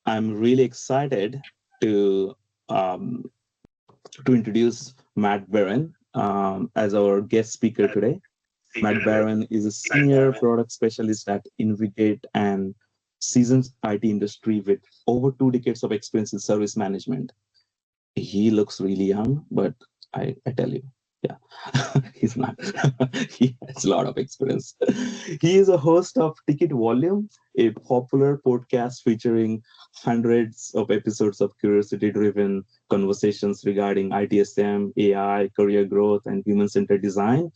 I'm really excited to um, to introduce Matt Beran as our guest speaker today. Matt Beran is a senior product specialist at InvGate and seasoned IT industry with over 2 decades of experience in service management. He looks really young, but I tell you, yeah, he's not. He has a lot of experience. He is a host of Ticket Volume, a popular podcast featuring hundreds of episodes of curiosity-driven conversations regarding ITSM, AI, career growth, and human-centered design.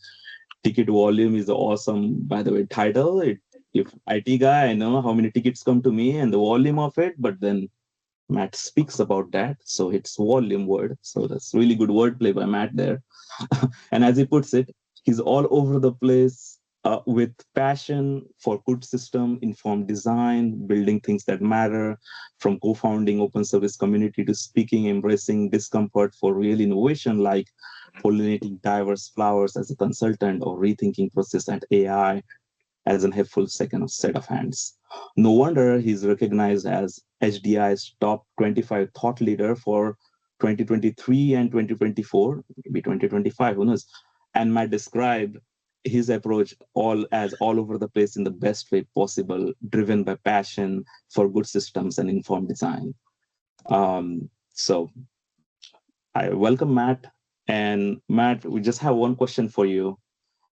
Ticket Volume is awesome, by the way, title. If IT guy, I know how many tickets come to me and the volume of it, but then Matt speaks about that. So it's volume word. So that's really good wordplay by Matt there. And as he puts it, he's all over the place with passion for good system, informed design, building things that matter, from co-founding open source community to speaking, embracing discomfort for real innovation, like pollinating diverse flowers as a consultant or rethinking process at AI as an helpful second set of hands. No wonder he's recognized as HDI's top 25 thought leader for 2023 and 2024, maybe 2025, who knows? And might describe his approach all over the place in the best way possible, driven by passion for good systems and informed design. So I welcome Matt. And Matt, we just have one question for you.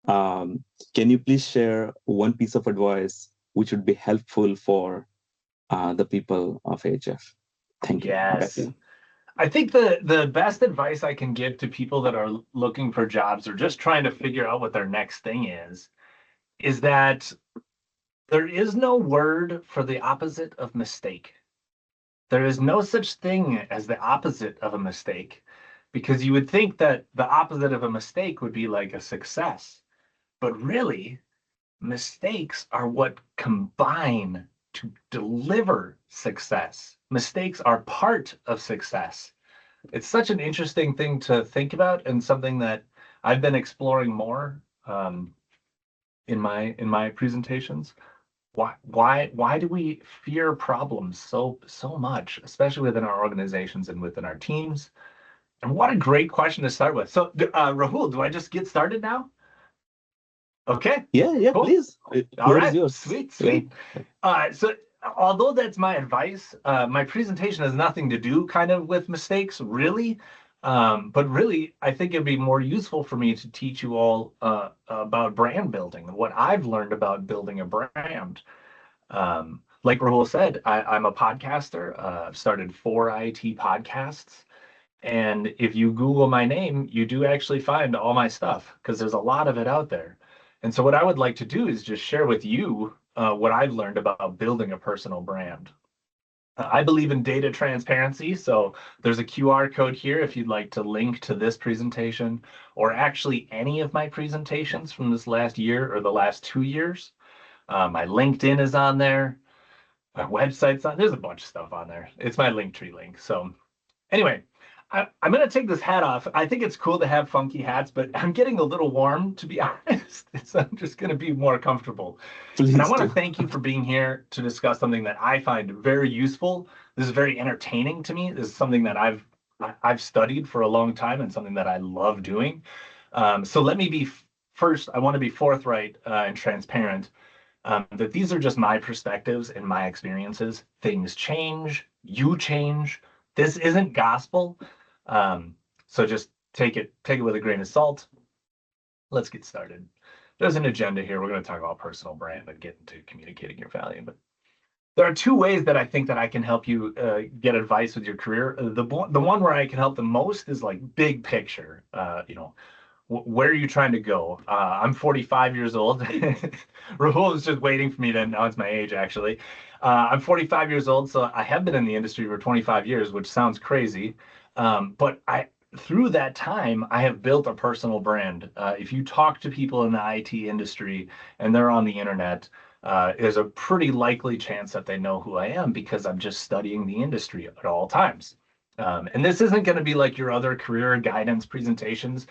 Can you please share one piece of advice which would be helpful for the people of AHF? Thank you. Yes. I think the best advice I can give to people that are looking for jobs or just trying to figure out what their next thing is that there is no word for the opposite of mistake. There is no such thing as the opposite of a mistake, because you would think that the opposite of a mistake would be like a success. But really, mistakes are what combine to deliver success. Mistakes are part of success. It's such an interesting thing to think about, and something that I've been exploring more in my presentations. Why do we fear problems so much, especially within our organizations and within our teams? And what a great question to start with. So, Rahul, do I just get started now? Okay. Yeah, cool. Please. All right. Yours. Sweet. Yeah. So although that's my advice, my presentation has nothing to do kind of with mistakes, really. But really, I think it'd be more useful for me to teach you all about brand building and what I've learned about building a brand. Like Rahul said, I'm a podcaster. I've started 4 IT podcasts. And if you Google my name, you do actually find all my stuff, because there's a lot of it out there. And so what I would like to do is just share with you what I've learned about building a personal brand. I believe in data transparency, so there's a QR code here if you'd like to link to this presentation, or actually any of my presentations from this last year or the last 2 years. My LinkedIn is on there. My website's on. There's a bunch of stuff on there. It's my Linktree link. So anyway, I'm going to take this hat off. I think it's cool to have funky hats, but I'm getting a little warm, to be honest. So I'm just going to be more comfortable. And I want to thank you for being here to discuss something that I find very useful. This is very entertaining to me. This is something that I've studied for a long time and something that I love doing. So let me be first, I want to be forthright and transparent that these are just my perspectives and my experiences. Things change, you change. This isn't gospel, so just take it with a grain of salt. Let's get started. There's an agenda here. We're going to talk about personal brand and get into communicating your value. But there are 2 ways that I think that I can help you get advice with your career. The one where I can help the most is like big picture. Where are you trying to go? I'm 45 years old. Rahul is just waiting for me to announce my age, actually. I'm 45 years old, so I have been in the industry for 25 years, which sounds crazy. But through that time, I have built a personal brand. If you talk to people in the IT industry and they're on the internet, there's a pretty likely chance that they know who I am, because I'm just studying the industry at all times. And this isn't going to be like your other career guidance presentations.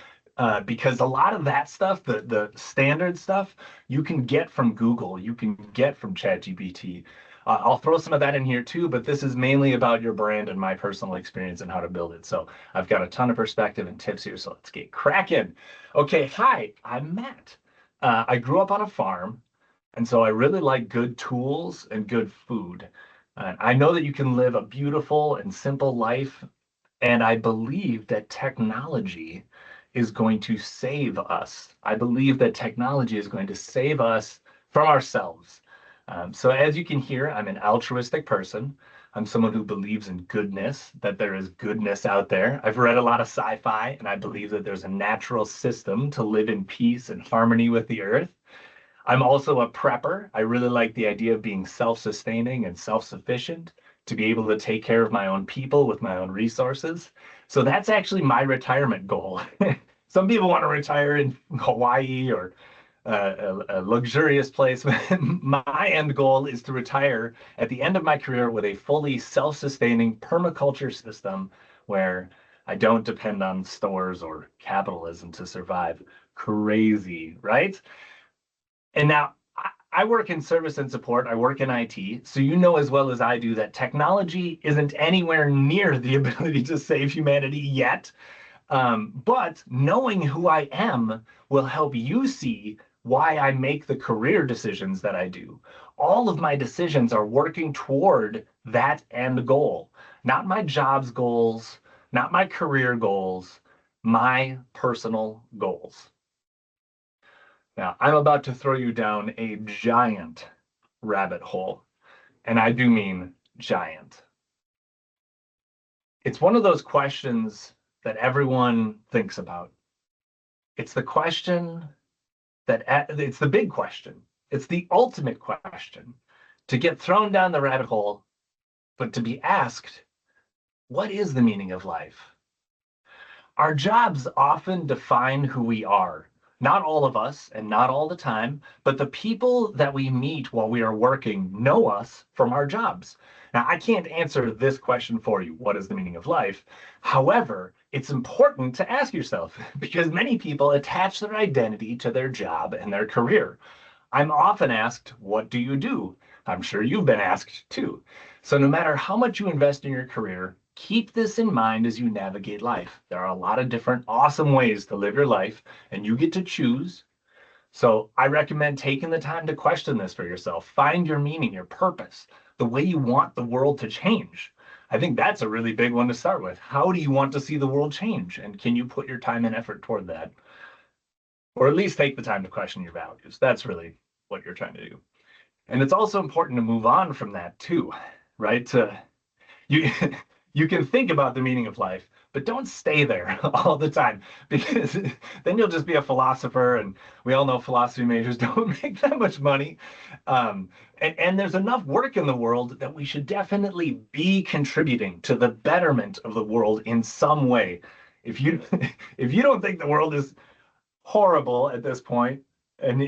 Because a lot of that stuff, the standard stuff, you can get from Google, you can get from ChatGPT. I'll throw some of that in here too, but this is mainly about your brand and my personal experience and how to build it. So I've got a ton of perspective and tips here. So let's get cracking. Okay, hi, I'm Matt. I grew up on a farm, and so I really like good tools and good food. I know that you can live a beautiful and simple life, and I believe that technology is going to save us. I believe that technology is going to save us from ourselves. So as you can hear, I'm an altruistic person. I'm someone who believes in goodness, that there is goodness out there. I've read a lot of sci-fi, and I believe that there's a natural system to live in peace and harmony with the earth. I'm also a prepper. I really like the idea of being self-sustaining and self-sufficient, to be able to take care of my own people with my own resources. So that's actually my retirement goal. Some people want to retire in Hawaii or a luxurious place. My end goal is to retire at the end of my career with a fully self-sustaining permaculture system where I don't depend on stores or capitalism to survive. Crazy, right? And now I work in service and support. I work in IT. So you know as well as I do that technology isn't anywhere near the ability to save humanity yet. But knowing who I am will help you see why I make the career decisions that I do. All of my decisions are working toward that end goal, not my jobs goals, not my career goals, my personal goals. Now, I'm about to throw you down a giant rabbit hole, and I do mean giant. It's one of those questions that everyone thinks about. It's the question it's the big question. It's the ultimate question to get thrown down the rabbit hole, but to be asked, what is the meaning of life? Our jobs often define who we are. Not all of us and not all the time, but the people that we meet while we are working know us from our jobs. Now, I can't answer this question for you. What is the meaning of life? However, it's important to ask yourself because many people attach their identity to their job and their career. I'm often asked, what do you do? I'm sure you've been asked too. So no matter how much you invest in your career, keep this in mind as you navigate life. There are a lot of different awesome ways to live your life, and you get to choose. So I recommend taking the time to question this for yourself. Find your meaning, your purpose, the way you want the world to change. I think that's a really big one to start with. How do you want to see the world change? And can you put your time and effort toward that? Or at least take the time to question your values. That's really what you're trying to do. And it's also important to move on from that too, right? You you can think about the meaning of life, but don't stay there all the time because then you'll just be a philosopher, and we all know philosophy majors don't make that much money. And there's enough work in the world that we should definitely be contributing to the betterment of the world in some way. If you if you don't think the world is horrible at this point, and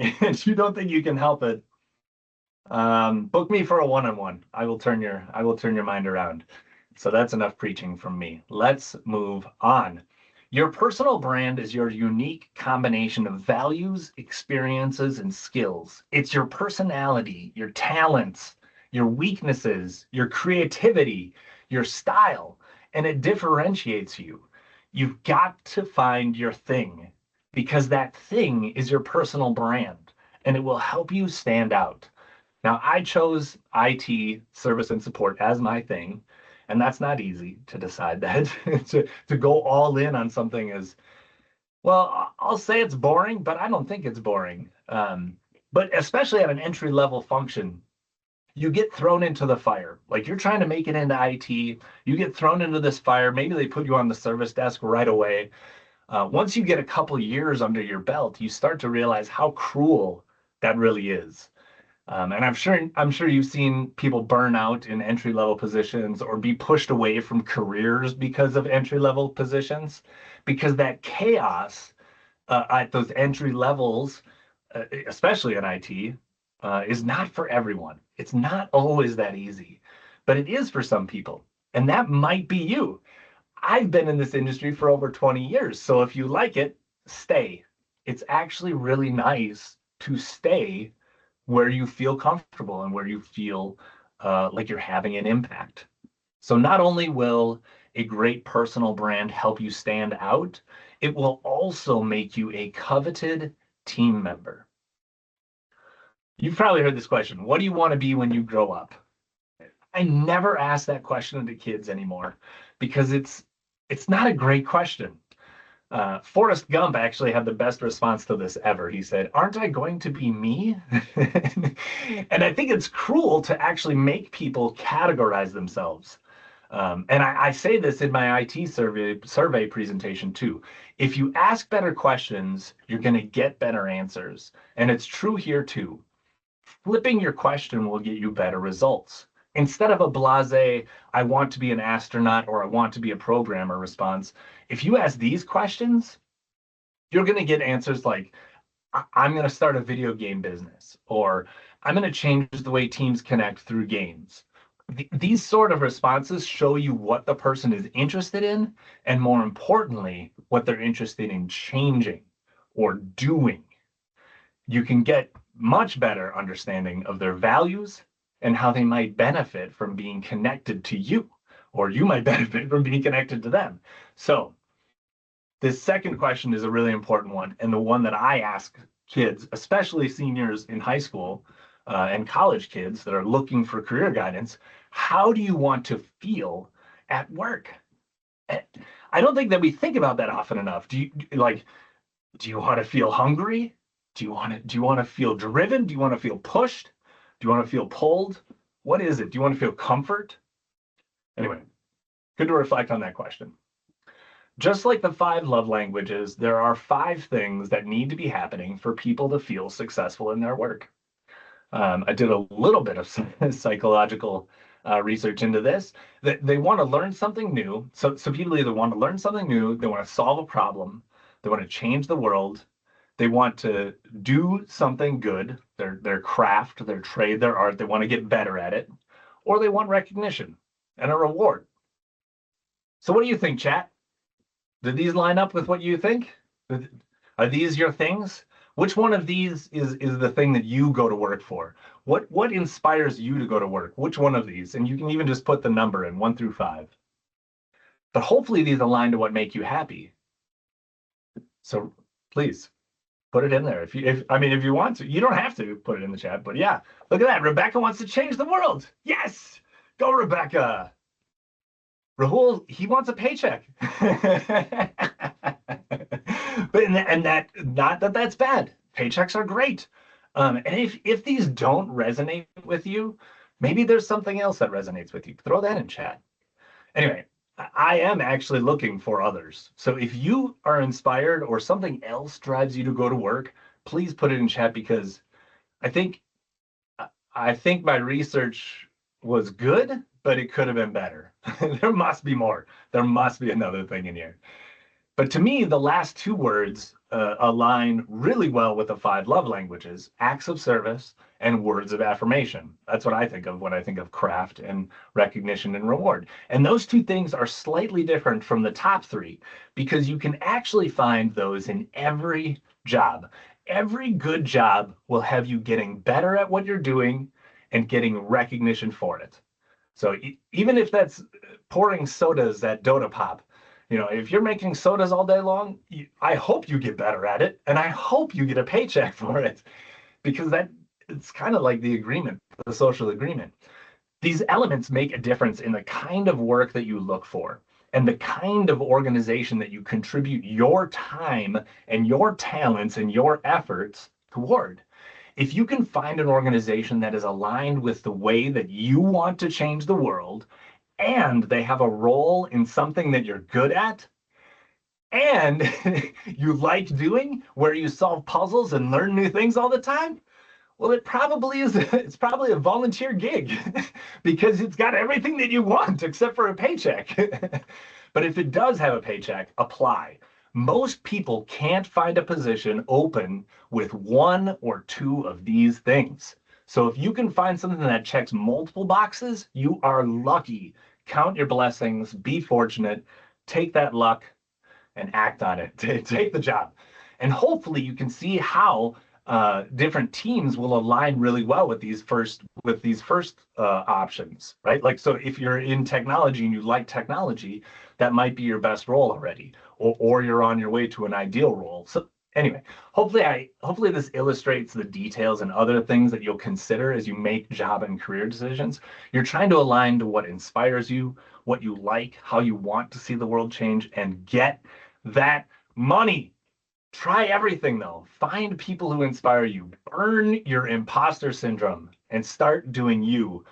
you don't think you can help it, book me for a one-on-one. I will turn your mind around. So that's enough preaching from me. Let's move on. Your personal brand is your unique combination of values, experiences, and skills. It's your personality, your talents, your weaknesses, your creativity, your style, and it differentiates you. You've got to find your thing because that thing is your personal brand and it will help you stand out. Now, I chose IT, service and support as my thing, and that's not easy to decide that. to go all in on something is, well, I'll say it's boring, but I don't think it's boring. But especially at an entry-level function, you get thrown into the fire. Like you're trying to make it into IT, you get thrown into this fire. Maybe they put you on the service desk right away. Once you get a couple years under your belt, you start to realize how cruel that really is. And I'm sure you've seen people burn out in entry level positions or be pushed away from careers because of entry level positions, because that chaos at those entry levels, especially in IT, is not for everyone. It's not always that easy, but it is for some people, and that might be you. I've been in this industry for over 20 years, so if you like it, stay. It's actually really nice to stay where you feel comfortable and where you feel like you're having an impact. So not only will a great personal brand help you stand out, it will also make you a coveted team member. You've probably heard this question. What do you want to be when you grow up? I never ask that question to kids anymore because it's not a great question. Forrest Gump actually had the best response to this ever. He said, "Aren't I going to be me?" And I think it's cruel to actually make people categorize themselves. And I say this in my IT survey presentation too. If you ask better questions, you're going to get better answers. And it's true here too. Flipping your question will get you better results. Instead of a blasé, "I want to be an astronaut" or "I want to be a programmer" response, if you ask these questions, you're going to get answers like, "I'm going to start a video game business," or "I'm going to change the way teams connect through games." These sort of responses show you what the person is interested in, and more importantly, what they're interested in changing or doing. You can get much better understanding of their values and how they might benefit from being connected to you, or you might benefit from being connected to them. So this second question is a really important one, and the one that I ask kids, especially seniors in high school and college kids that are looking for career guidance. How do you want to feel at work? I don't think that we think about that often enough. Do you want to feel hungry? Do you want to feel driven? Do you want to feel pushed? Do you want to feel pulled? What is it? Do you want to feel comfort? Anyway, good to reflect on that question. Just like the 5 love languages, there are 5 things that need to be happening for people to feel successful in their work. I did a little bit of psychological research into this. They want to learn something new. So people either want to learn something new, they want to solve a problem, they want to change the world, they want to do something good, their craft, their trade, their art, they want to get better at it, or they want recognition and a reward. So what do you think, chat? Did these line up with what you think? Are these your things? Which one of these is the thing that you go to work for? What inspires you to go to work? Which one of these? And you can even just put the number in 1 through 5. But hopefully these align to what make you happy. So please put it in there. If you want to, you don't have to put it in the chat, but yeah, look at that. Rebecca wants to change the world. Yes, go Rebecca. Rahul, he wants a paycheck. But not that that's bad. Paychecks are great. And if these don't resonate with you, maybe there's something else that resonates with you. Throw that in chat. Anyway, I am actually looking for others. So if you are inspired or something else drives you to go to work, please put it in chat, because I think my research was good, but it could have been better. There must be more. There must be another thing in here. But to me, the last 2 words align really well with the 5 love languages: acts of service and words of affirmation. That's what I think of when I think of craft and recognition and reward. And those 2 things are slightly different from the top 3, because you can actually find those in every job. Every good job will have you getting better at what you're doing and getting recognition for it. So even if that's pouring sodas at Dota Pop, if you're making sodas all day long, I hope you get better at it, and I hope you get a paycheck for it, because it's kind of like the agreement, the social agreement. These elements make a difference in the kind of work that you look for and the kind of organization that you contribute your time and your talents and your efforts toward. If you can find an organization that is aligned with the way that you want to change the world, and they have a role in something that you're good at, and you like doing, where you solve puzzles and learn new things all the time, well, it's probably a volunteer gig because it's got everything that you want except for a paycheck. But if it does have a paycheck, apply. Most people can't find a position open with 1 or 2 of these things. So if you can find something that checks multiple boxes, you are lucky. Count your blessings, be fortunate, take that luck and act on it. Take the job. And hopefully you can see how different teams will align really well with these first options, right? Like, so if you're in technology and you like technology, that might be your best role already, or you're on your way to an ideal role. So anyway, hopefully this illustrates the details and other things that you'll consider as you make job and career decisions. You're trying to align to what inspires you, what you like, how you want to see the world change, and get that money. Try everything though. Find people who inspire you. Burn your imposter syndrome and start doing you.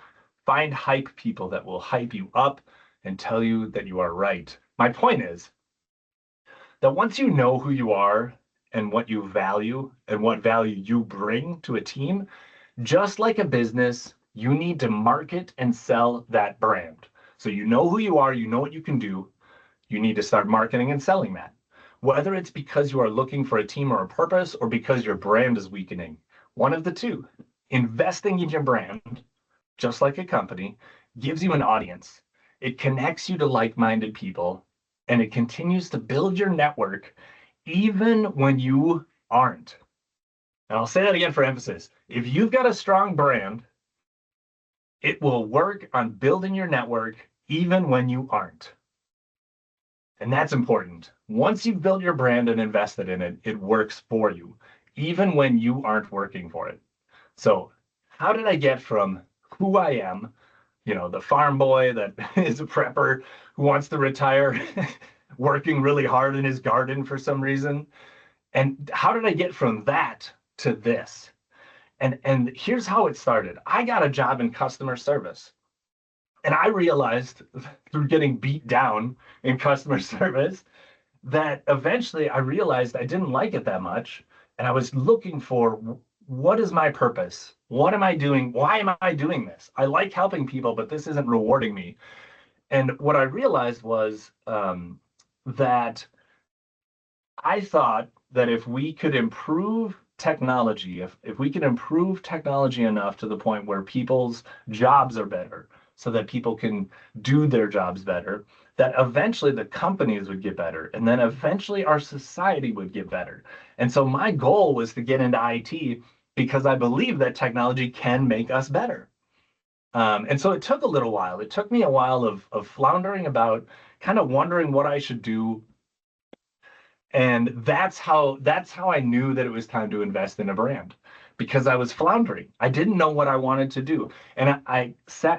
Find hype people that will hype you up and tell you that you are right. My point is that once you know who you are and what you value and what value you bring to a team, just like a business, you need to market and sell that brand. So you know who you are, you know what you can do. You need to start marketing and selling that. Whether it's because you are looking for a team or a purpose, or because your brand is weakening, one of the two. Investing in your brand, just like a company, gives you an audience. It connects you to like-minded people, and it continues to build your network even when you aren't. And I'll say that again for emphasis. If you've got a strong brand, it will work on building your network even when you aren't. And that's important. Once you've built your brand and invested in it, it works for you, even when you aren't working for it. So how did I get from who I am, the farm boy that is a prepper who wants to retire, working really hard in his garden for some reason? And how did I get from that to this? And here's how it started. I got a job in customer service. And I realized through getting beat down in customer service that eventually I realized I didn't like it that much. And I was looking for, what is my purpose? What am I doing? Why am I doing this? I like helping people, but this isn't rewarding me. And what I realized was that I thought that if we could improve technology, if we could improve technology enough to the point where people's jobs are better, so that people can do their jobs better, that eventually the companies would get better, and then eventually our society would get better. And so my goal was to get into IT because I believe that technology can make us better. And so it took a little while. It took me a while of floundering about, kind of wondering what I should do. And that's how I knew that it was time to invest in a brand, because I was floundering. I didn't know what I wanted to do. And I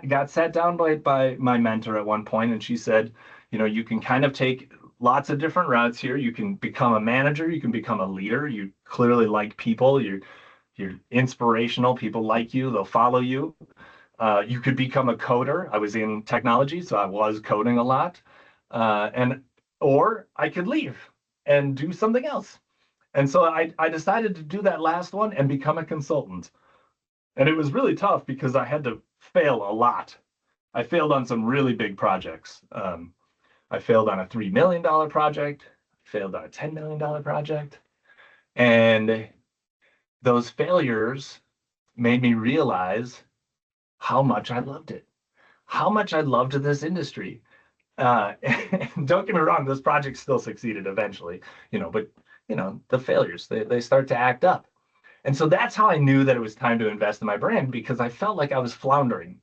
got sat down by my mentor at one point, and she said, you can kind of take lots of different routes here. You can become a manager, you can become a leader. You clearly like people, you're inspirational, people like you, they'll follow you. You could become a coder. I was in technology, so I was coding a lot. Or I could leave and do something else. And so I decided to do that last one and become a consultant. And it was really tough because I had to fail a lot. I failed on some really big projects. I failed on a $3 million project, failed on a $10 million project. And those failures made me realize how much I loved it, how much I loved this industry. And don't get me wrong, those projects still succeeded eventually, but the failures, they start to act up. And so that's how I knew that it was time to invest in my brand, because I felt like I was floundering.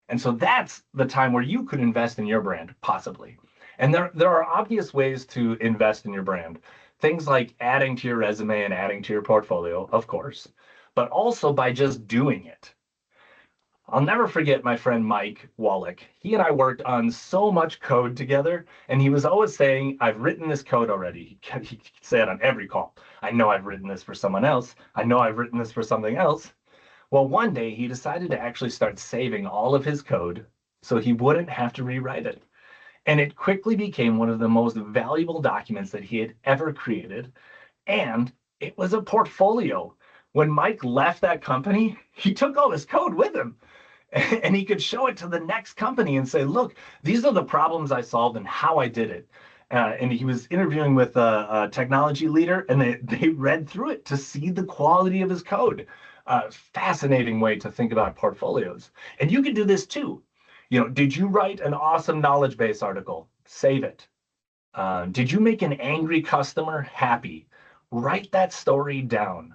And so that's the time where you could invest in your brand, possibly. And there are obvious ways to invest in your brand. Things like adding to your resume and adding to your portfolio, of course, but also by just doing it. I'll never forget my friend Mike Wallach. He and I worked on so much code together, and he was always saying, I've written this code already. He said it on every call. I know I've written this for someone else. I know I've written this for something else. Well, one day he decided to actually start saving all of his code so he wouldn't have to rewrite it. And it quickly became one of the most valuable documents that he had ever created. And it was a portfolio. When Mike left that company, he took all his code with him. And he could show it to the next company and say, look, these are the problems I solved and how I did it. And he was interviewing with a technology leader, and they read through it to see the quality of his code. Fascinating way to think about portfolios. And you can do this too. Did you write an awesome knowledge base article? Save it. Did you make an angry customer happy? Write that story down.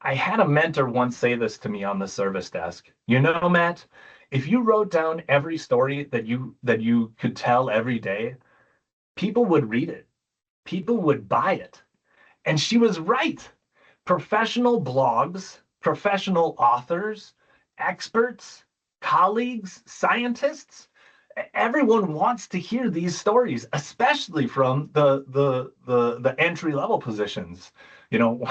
I had a mentor once say this to me on the service desk. You know, Matt, if you wrote down every story that you could tell every day, people would read it. People would buy it. And she was right. Professional blogs, professional authors, experts, colleagues, scientists, everyone wants to hear these stories, especially from the entry level positions. You know,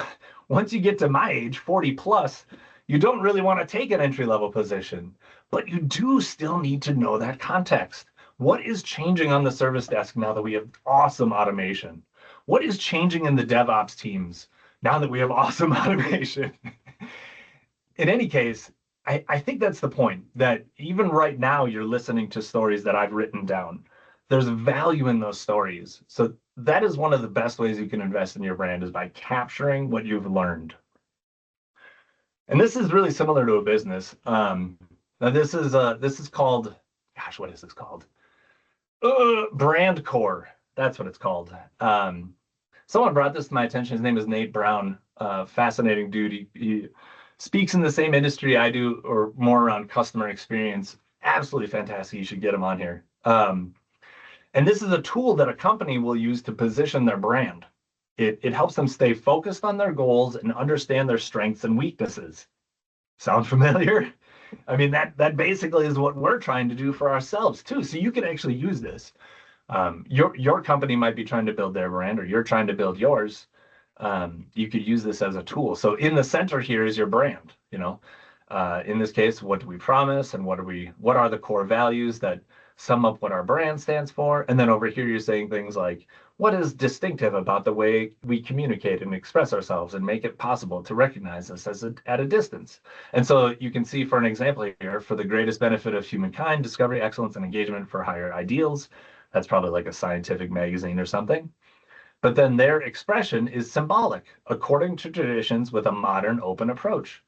once you get to my age, 40 plus, you don't really want to take an entry level position, but you do still need to know that context. What is changing on the service desk now that we have awesome automation? What is changing in the DevOps teams now that we have awesome automation? In any case, I think that's the point, that even right now you're listening to stories that I've written down. There's value in those stories. So that is one of the best ways you can invest in your brand, is by capturing what you've learned. And this is really similar to a business. Now this is called, gosh, what is this called? Brand core. That's what it's called. Someone brought this to my attention. His name is Nate Brown. Fascinating dude. He speaks in the same industry I do, or more around customer experience. Absolutely fantastic. You should get him on here. And this is a tool that a company will use to position their brand. It helps them stay focused on their goals and understand their strengths and weaknesses. Sound familiar? I mean, that basically is what we're trying to do for ourselves too. So you can actually use this. Your company might be trying to build their brand, or you're trying to build yours. You could use this as a tool. So in the center here is your brand. You know, in this case, what do we promise, and what are the core values that sum up what our brand stands for? And then over here, you're saying things like, what is distinctive about the way we communicate and express ourselves and make it possible to recognize us at a distance? And so you can see, for an example here, for the greatest benefit of humankind, discovery, excellence, and engagement for higher ideals. That's probably like a scientific magazine or something. But then their expression is symbolic, according to traditions, with a modern, open approach.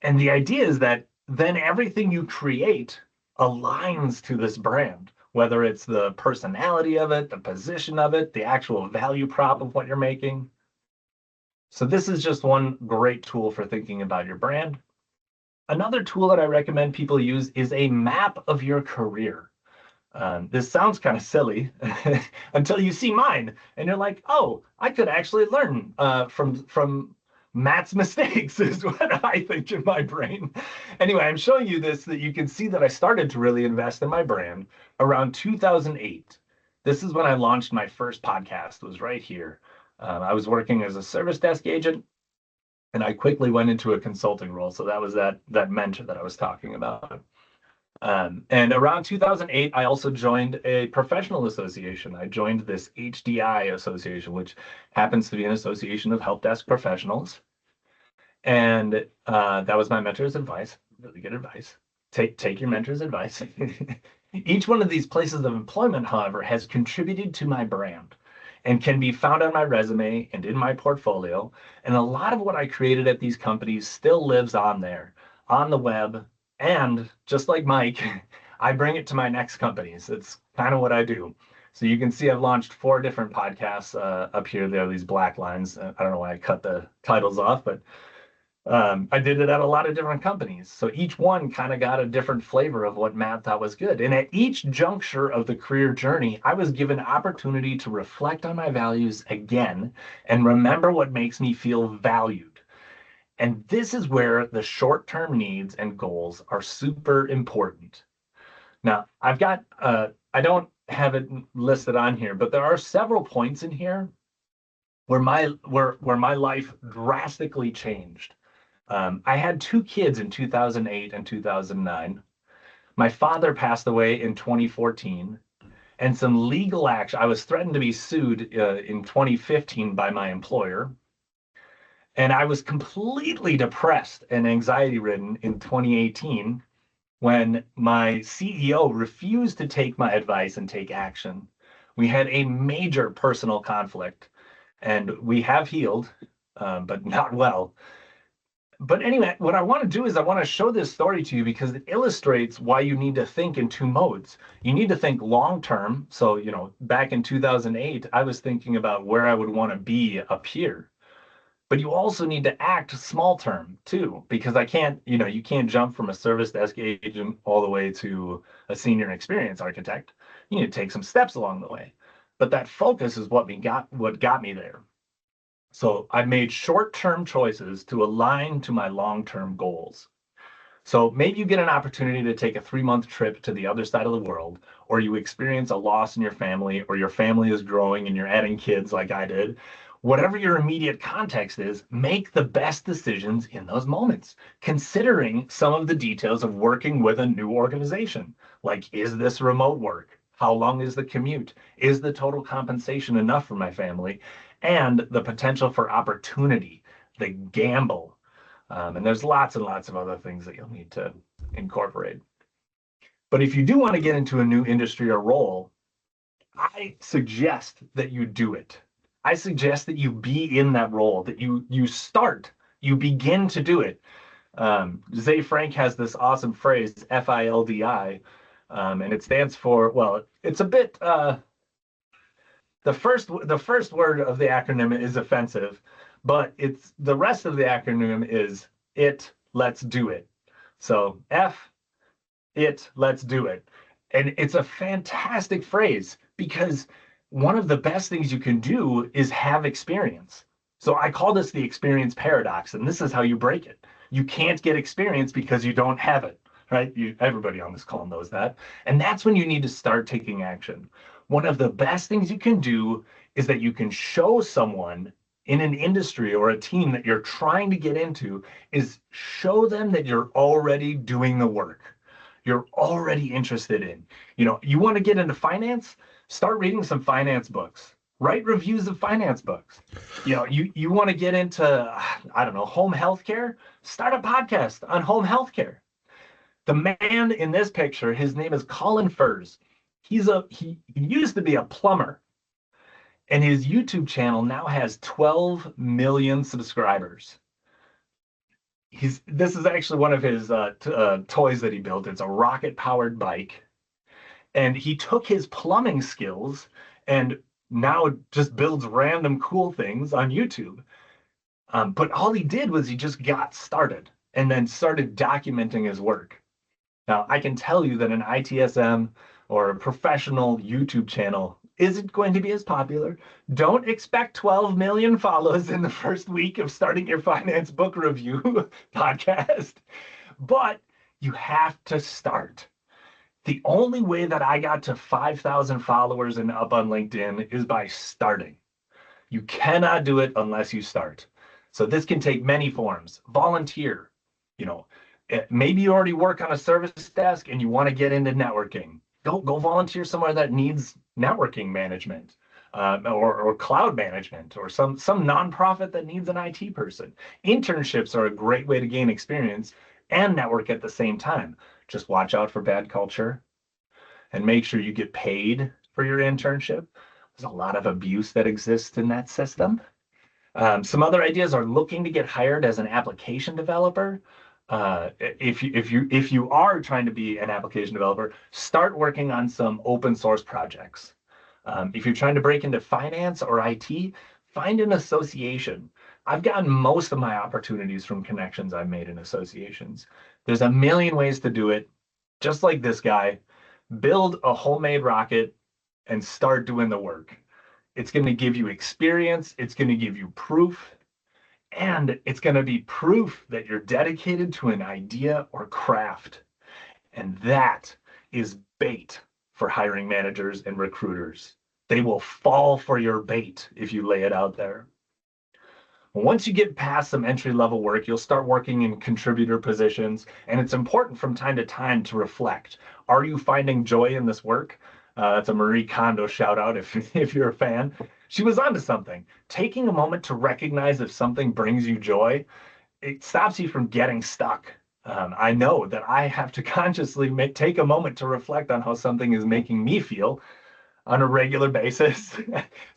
And the idea is that then everything you create aligns to this brand, whether it's the personality of it, the position of it, the actual value prop of what you're making. So this is just one great tool for thinking about your brand. Another tool that I recommend people use is a map of your career. This sounds kind of silly until you see mine, and you're like, oh, I could actually learn from Matt's mistakes, is what I think in my brain. Anyway, I'm showing you this so that you can see that I started to really invest in my brand around 2008. This is when I launched my first podcast, was right here. I was working as a service desk agent, and I quickly went into a consulting role. So that was that mentor that I was talking about. And around 2008, I also joined a professional association. I joined this HDI association, which happens to be an association of help desk professionals. And that was my mentor's advice. Really good advice. Take your mentor's advice. Each one of these places of employment, however, has contributed to my brand and can be found on my resume and in my portfolio. And a lot of what I created at these companies still lives on there, on the web. And just like Mike, I bring it to my next companies. It's kind of what I do. So you can see I've launched 4 different podcasts up here. There are these black lines. I don't know why I cut the titles off, but I did it at a lot of different companies. So each one kind of got a different flavor of what Matt thought was good. And at each juncture of the career journey, I was given opportunity to reflect on my values again and remember what makes me feel valued. And this is where the short-term needs and goals are super important. Now, I've got, I don't have it listed on here, but there are several points in here where my life drastically changed. I had 2 kids in 2008 and 2009. My father passed away in 2014, and some legal action. I was threatened to be sued in 2015 by my employer. And I was completely depressed and anxiety-ridden in 2018 when my CEO refused to take my advice and take action. We had a major personal conflict, and we have healed, but not well. But anyway, what I want to do is I want to show this story to you because it illustrates why you need to think in 2 modes. You need to think long-term. So, back in 2008, I was thinking about where I would want to be up here. But you also need to act small term too, because you can't jump from a service desk agent all the way to a senior experience architect. You need to take some steps along the way. But that focus is what got me there. So I made short-term choices to align to my long-term goals. So maybe you get an opportunity to take a 3-month trip to the other side of the world, or you experience a loss in your family, or your family is growing and you're adding kids like I did. Whatever your immediate context is, make the best decisions in those moments, considering some of the details of working with a new organization. Like, is this remote work? How long is the commute? Is the total compensation enough for my family? And the potential for opportunity, the gamble. And there's lots and lots of other things that you'll need to incorporate. But if you do want to get into a new industry or role, I suggest that you do it. I suggest that you be in that role, that you begin to do it. Zay Frank has this awesome phrase, FILDI, and it stands for, well, it's a bit, the first word of the acronym is offensive, but it's the rest of the acronym is let's do it. So let's do it. And it's a fantastic phrase because one of the best things you can do is have experience. So I call this the experience paradox, and this is how you break it. You can't get experience because you don't have it, right? Everybody on this call knows that. And that's when you need to start taking action. One of the best things you can do is that you can show someone in an industry or a team that you're trying to get into, is show them that you're already doing the work. You're already interested in. You want to get into finance? Start reading some finance books. Write reviews of finance books. You want to get into, I don't know, home healthcare? Start a podcast on home healthcare. The man in this picture, his name is Colin Furs. He used to be a plumber, and his YouTube channel now has 12 million subscribers. This is actually one of his toys that he built. It's a rocket-powered bike, and he took his plumbing skills and now just builds random cool things on YouTube. But all he did was he just got started and then started documenting his work. Now, I can tell you that an ITSM or a professional YouTube channel isn't going to be as popular. Don't expect 12 million follows in the first week of starting your finance book review podcast, but you have to start. The only way that I got to 5,000 followers and up on LinkedIn is by starting. You cannot do it unless you start. So this can take many forms. Volunteer. Maybe you already work on a service desk and you want to get into networking. Go volunteer somewhere that needs networking management, or cloud management, or some nonprofit that needs an IT person. Internships are a great way to gain experience and network at the same time. Just watch out for bad culture and make sure you get paid for your internship. There's a lot of abuse that exists in that system. Some other ideas are looking to get hired as an application developer. If you are trying to be an application developer, start working on some open source projects. If you're trying to break into finance or IT, find an association. I've gotten most of my opportunities from connections I've made in associations. There's a million ways to do it. Just like this guy, build a homemade rocket and start doing the work. It's going to give you experience. It's going to give you proof. And it's going to be proof that you're dedicated to an idea or craft. And that is bait for hiring managers and recruiters. They will fall for your bait if you lay it out there. Once you get past some entry-level work, you'll start working in contributor positions, and it's important from time to time to reflect. Are you finding joy in this work? That's a Marie Kondo shout out if you're a fan. She was onto something. Taking a moment to recognize if something brings you joy, it stops you from getting stuck. I know that I have to consciously take a moment to reflect on how something is making me feel on a regular basis.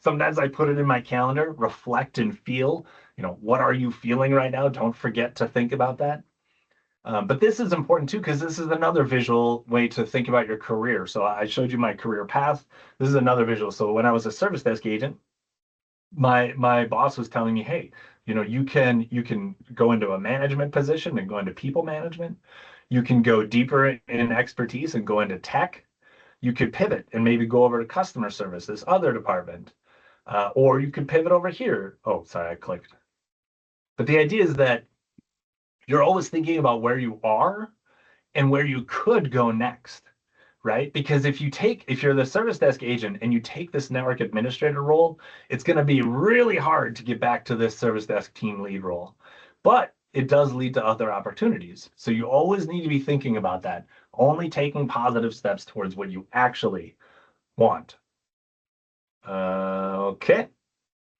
Sometimes I put it in my calendar, reflect and feel. What are you feeling right now? Don't forget to think about that. But this is important too, because this is another visual way to think about your career. So I showed you my career path. This is another visual. So when I was a service desk agent, my boss was telling me, hey, you can go into a management position and go into people management. You can go deeper in expertise and go into tech. You could pivot and maybe go over to customer service, this other department, or you could pivot over here. Oh, sorry, I clicked. But the idea is that you're always thinking about where you are and where you could go next, right? Because if you're the service desk agent and you take this network administrator role, it's going to be really hard to get back to this service desk team lead role. But it does lead to other opportunities. So you always need to be thinking about that, only taking positive steps towards what you actually want. Okay,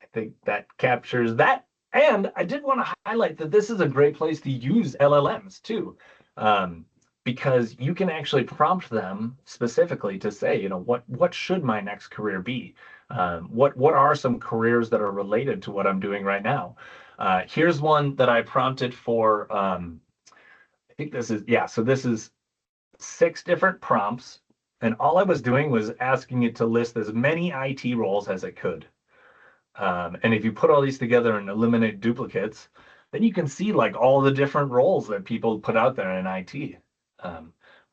I think that captures that. And I did want to highlight that this is a great place to use LLMs too, because you can actually prompt them specifically to say, what should my next career be? What are some careers that are related to what I'm doing right now? Here's one that I prompted for. I think this is, yeah. So this is 6 different prompts, and all I was doing was asking it to list as many IT roles as it could. And if you put all these together and eliminate duplicates, then you can see like all the different roles that people put out there in IT.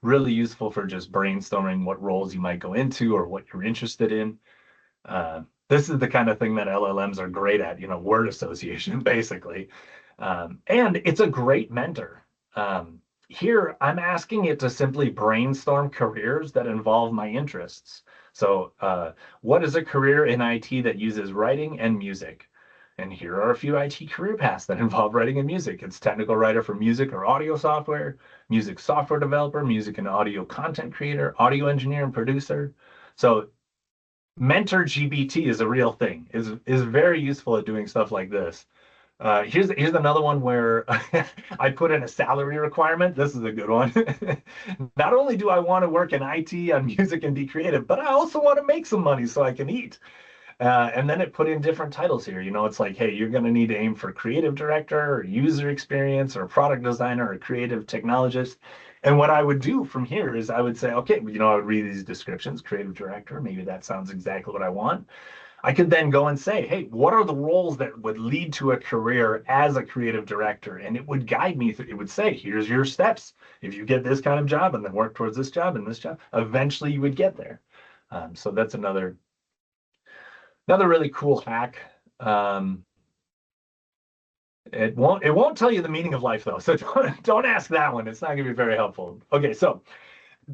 Really useful for just brainstorming what roles you might go into or what you're interested in. This is the kind of thing that LLMs are great at, word association, basically. And it's a great mentor. Here, I'm asking it to simply brainstorm careers that involve my interests. So what is a career in IT that uses writing and music? And here are a few IT career paths that involve writing and music. It's technical writer for music or audio software, music software developer, music and audio content creator, audio engineer and producer. So Mentor GPT is a real thing, is very useful at doing stuff like this. Here's another one where I put in a salary requirement. This is a good one. Not only do I want to work in IT on music and be creative, but I also want to make some money so I can eat. And then it put in different titles here. It's like, hey, you're going to need to aim for creative director or user experience or product designer or creative technologist. And what I would do from here is I would say, okay, I would read these descriptions, creative director, maybe that sounds exactly what I want. I could then go and say, hey, what are the roles that would lead to a career as a creative director? And it would guide me. It would say, here's your steps. If you get this kind of job and then work towards this job and this job, eventually you would get there. So that's another really cool hack. It won't tell you the meaning of life though. So don't ask that one. It's not going to be very helpful. Okay, so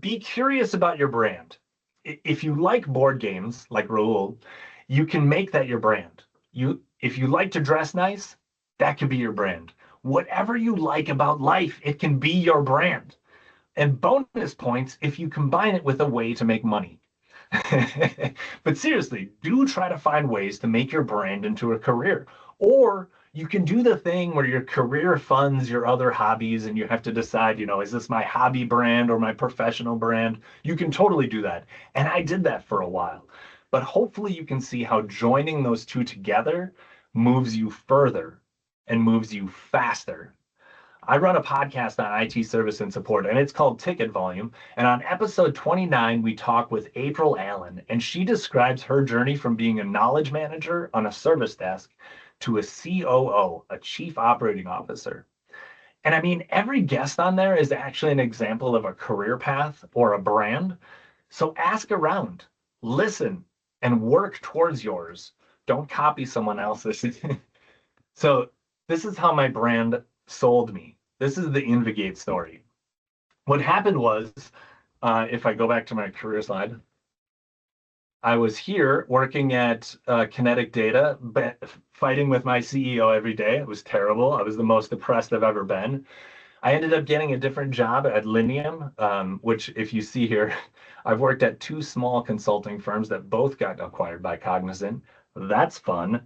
be curious about your brand. If you like board games like Raul, you can make that your brand. If you like to dress nice, that could be your brand. Whatever you like about life, it can be your brand. And bonus points if you combine it with a way to make money. But seriously, do try to find ways to make your brand into a career. Or you can do the thing where your career funds your other hobbies and you have to decide, is this my hobby brand or my professional brand? You can totally do that. And I did that for a while. But hopefully you can see how joining those two together moves you further and moves you faster. I run a podcast on IT service and support, and it's called Ticket Volume. And on episode 29, we talk with April Allen, and she describes her journey from being a knowledge manager on a service desk to a COO, a chief operating officer. And I mean, every guest on there is actually an example of a career path or a brand. So ask around, listen, and work towards yours. Don't copy someone else's. So this is how my brand sold me. This is the InvGate story. What happened was, if I go back to my career slide, I was here working at Kinetic Data, fighting with my CEO every day. It was terrible. I was the most depressed I've ever been. I ended up getting a different job at Linium, which if you see here, I've worked at 2 small consulting firms that both got acquired by Cognizant. That's fun.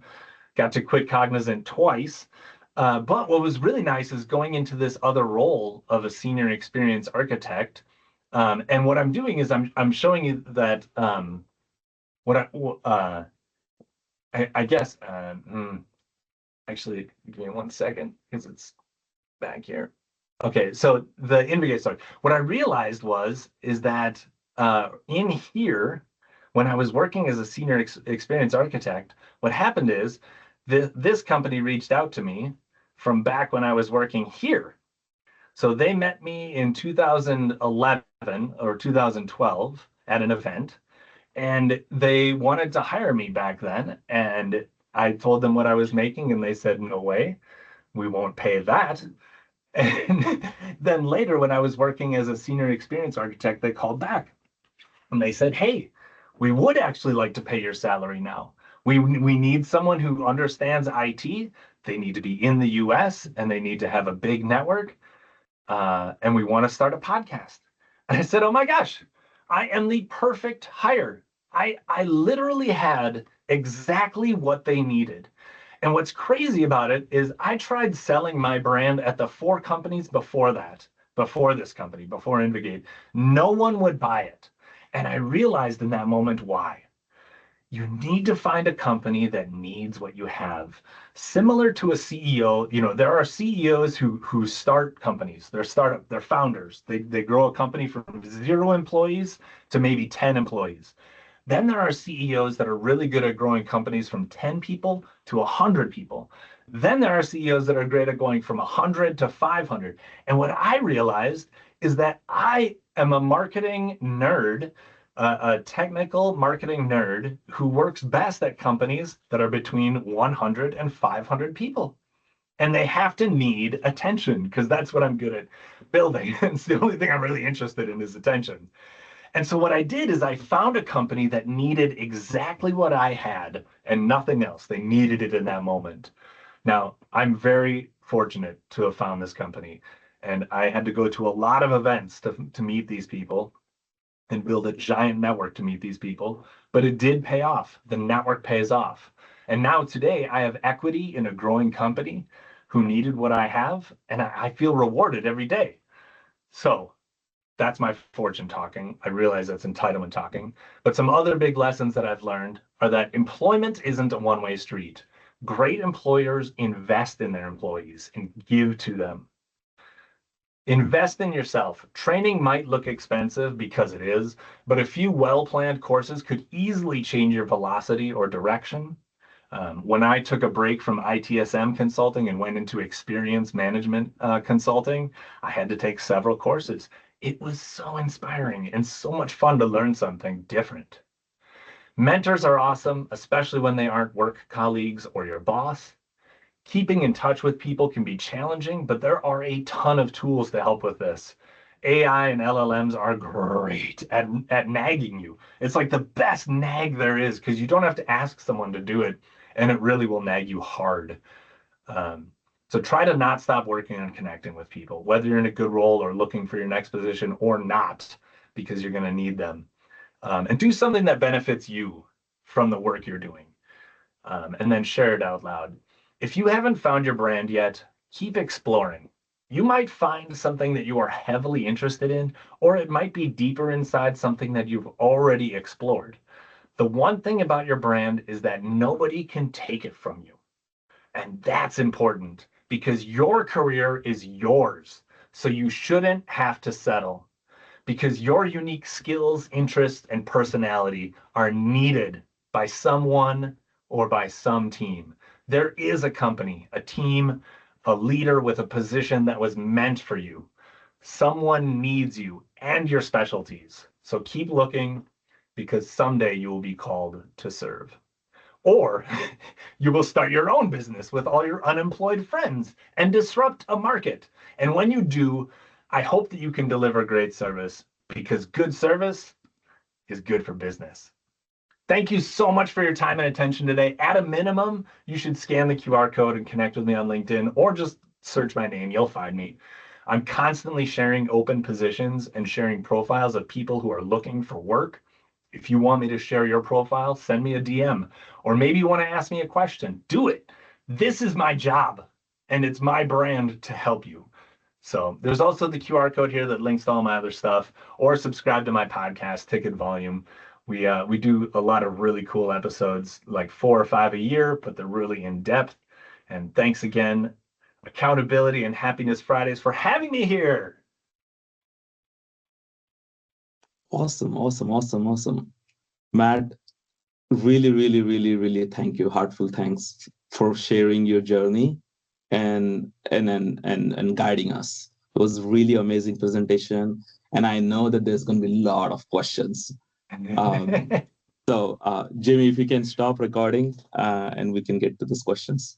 Got to quit Cognizant twice. But what was really nice is going into this other role of a senior experience architect. And what I'm doing is I'm showing you that I guess, actually, give me 1 second because it's back here. Okay, so the InvGate story. What I realized is that in here, When I was working as a senior experience architect, what happened is this company reached out to me from back when I was working here. So they met me in 2011 or 2012 at an event, and they wanted to hire me back then. And I told them what I was making, and they said, no way, we won't pay that. And then later, when I was working as a senior experience architect, they called back and they said, hey, we would actually like to pay your salary now. We need someone who understands IT. They need to be in the US and they need to have a big network. And we want to start a podcast. And I said, oh my gosh, I am the perfect hire. I literally had exactly what they needed. And what's crazy about it is I tried selling my brand at the 4 companies before that, before this company, before InvGate. No one would buy it. And I realized in that moment why. You need to find a company that needs what you have. Similar to a CEO, there are CEOs who start companies. They're founders. They grow a company from 0 employees to maybe 10 employees. Then there are CEOs that are really good at growing companies from 10 people to 100 people. Then there are CEOs that are great at going from 100 to 500. And what I realized is that I am a marketing nerd, a technical marketing nerd who works best at companies that are between 100 and 500 people. And they have to need attention because that's what I'm good at building. It's the only thing I'm really interested in is attention. And so what I did is I found a company that needed exactly what I had and nothing else. They needed it in that moment. Now, I'm very fortunate to have found this company. And I had to go to a lot of events to meet these people and build a giant network to meet these people. But it did pay off. The network pays off. And now today I have equity in a growing company who needed what I have. And I feel rewarded every day. So that's my fortune talking. I realize that's entitlement talking. But some other big lessons that I've learned are that employment isn't a one-way street. Great employers invest in their employees and give to them. Invest in yourself. Training might look expensive because it is, but a few well-planned courses could easily change your velocity or direction. When I took a break from ITSM consulting and went into experience management consulting, I had to take several courses. It was so inspiring and so much fun to learn something different. Mentors are awesome, especially when they aren't work colleagues or your boss. Keeping in touch with people can be challenging, but there are a ton of tools to help with this. AI and LLMs are great at nagging you. It's like the best nag there is because you don't have to ask someone to do it, and it really will nag you hard. So try to not stop working on connecting with people, whether you're in a good role or looking for your next position or not, because you're going to need them. And do something that benefits you from the work you're doing, and then share it out loud. If you haven't found your brand yet, keep exploring. You might find something that you are heavily interested in, or it might be deeper inside something that you've already explored. The one thing about your brand is that nobody can take it from you. And that's important because your career is yours. So you shouldn't have to settle because your unique skills, interests, and personality are needed by someone or by some team. There is a company, a team, a leader with a position that was meant for you. Someone needs you and your specialties. So keep looking because someday you will be called to serve. Or you will start your own business with all your unemployed friends and disrupt a market. And when you do, I hope that you can deliver great service because good service is good for business. Thank you so much for your time and attention today. At a minimum, you should scan the QR code and connect with me on LinkedIn or just search my name. You'll find me. I'm constantly sharing open positions and sharing profiles of people who are looking for work. If you want me to share your profile, send me a DM. Or maybe you want to ask me a question. Do it. This is my job, and it's my brand to help you. So there's also the QR code here that links to all my other stuff, or subscribe to my podcast, Ticket Volume. We do a lot of really cool episodes, like 4 or 5 a year, but they're really in depth. And thanks again, Accountability and Happiness Fridays, for having me here. Awesome. Matt, really, really, really, really thank you. Heartful thanks for sharing your journey and guiding us. It was really amazing presentation, and I know that there's going to be a lot of questions. Um, so, Jimmy, if you can stop recording, and we can get to these questions.